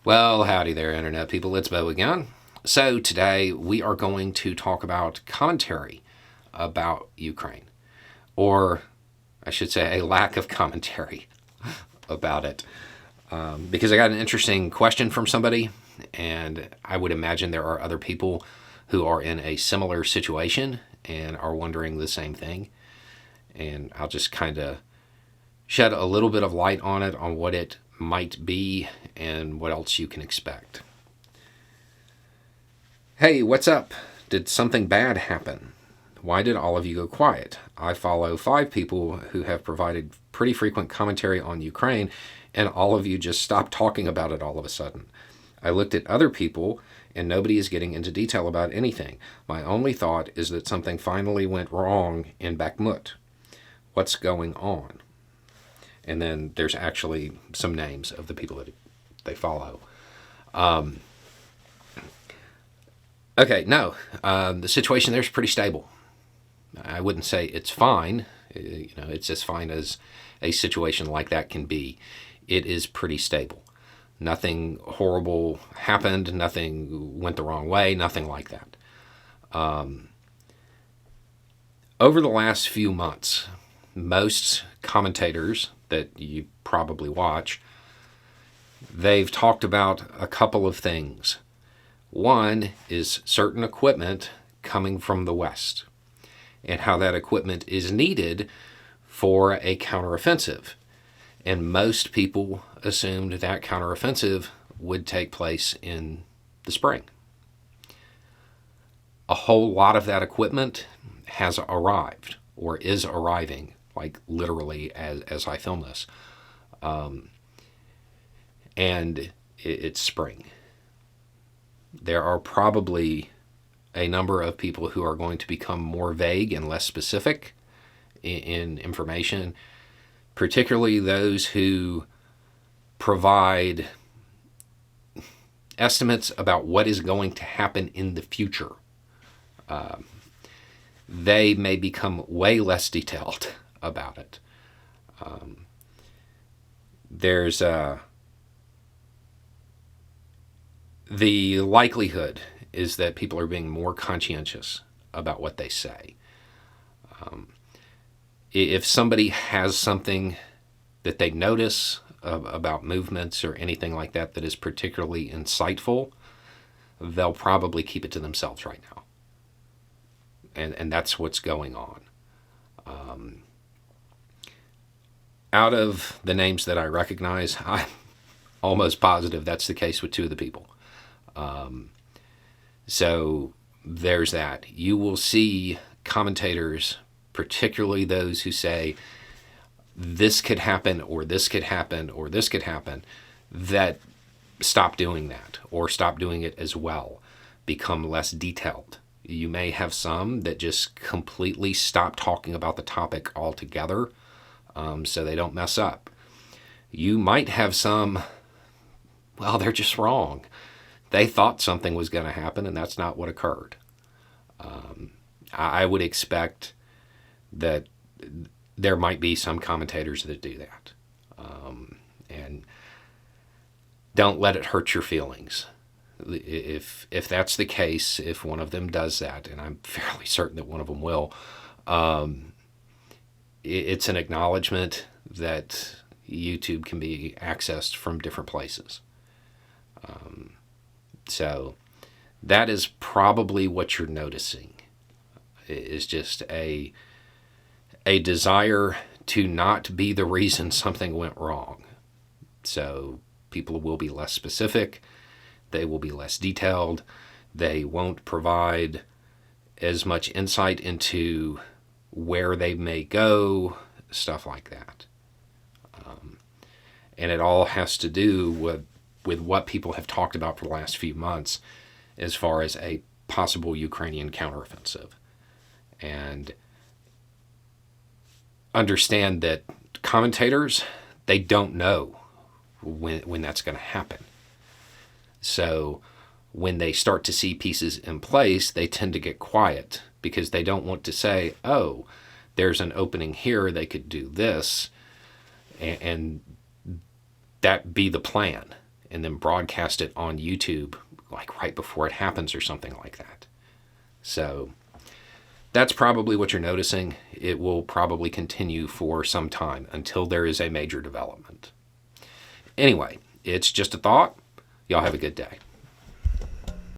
Well, howdy there, Internet people. It's Bo again. So, today we are going to talk about commentary about Ukraine, or I should say, a lack of commentary about it. Because I got an interesting question from somebody, and I would imagine there are other people who are in a similar situation and are wondering the same thing. And I'll just kind of shed a little bit of light on it, on what it might be and what else you can expect. Hey, what's up? Did something bad happen? Why did all of you go quiet? I follow 5 people who have provided pretty frequent commentary on Ukraine, and all of you just stopped talking about it all of a sudden. I looked at other people, and nobody is getting into detail about anything. My only thought is that something finally went wrong in Bakhmut. What's going on? And then there's actually some names of the people that they follow. The situation there is pretty stable. I wouldn't say it's fine. It's as fine as a situation like that can be. It is pretty stable. Nothing horrible happened. Nothing went the wrong way. Nothing like that. Over the last few months, most commentators that you probably watch, they've talked about a couple of things. One is certain equipment coming from the West and how that equipment is needed for a counteroffensive. And most people assumed that counteroffensive would take place in the spring. A whole lot of that equipment has arrived or is arriving, like literally as I film this. And it's spring. There are probably a number of people who are going to become more vague and less specific in information, particularly those who provide estimates about what is going to happen in the future. They may become way less detailed about it. There's the likelihood is that people are being more conscientious about what they say. If somebody has something that they notice about movements or anything like that that is particularly insightful, they'll probably keep it to themselves right now. And that's what's going on. Out of the names that I recognize, I'm almost positive that's the case with 2 of the people. So there's that. You will see commentators, particularly those who say this could happen or this could happen or this could happen, that stop doing that or stop doing it as well, become less detailed. You may have some that just completely stop talking about the topic altogether, so they don't mess up. You might have some, well, they're just wrong. They thought something was going to happen, and that's not what occurred. I would expect that there might be some commentators that do that. And don't let it hurt your feelings. If that's the case, if one of them does that, and I'm fairly certain that one of them will, it's an acknowledgement that YouTube can be accessed from different places. So that is probably what you're noticing, is just a desire to not be the reason something went wrong. So people will be less specific. They will be less detailed. They won't provide as much insight into where they may go, stuff like that. And it all has to do with what people have talked about for the last few months as far as a possible Ukrainian counteroffensive. And understand that commentators, they don't know when that's going to happen. So when they start to see pieces in place, they tend to get quiet because they don't want to say, oh, there's an opening here, they could do this, and that be the plan. and then broadcast it on YouTube like right before it happens or something like that. So that's probably what you're noticing. It will probably continue for some time until there is a major development. Anyway, it's just a thought. Y'all have a good day.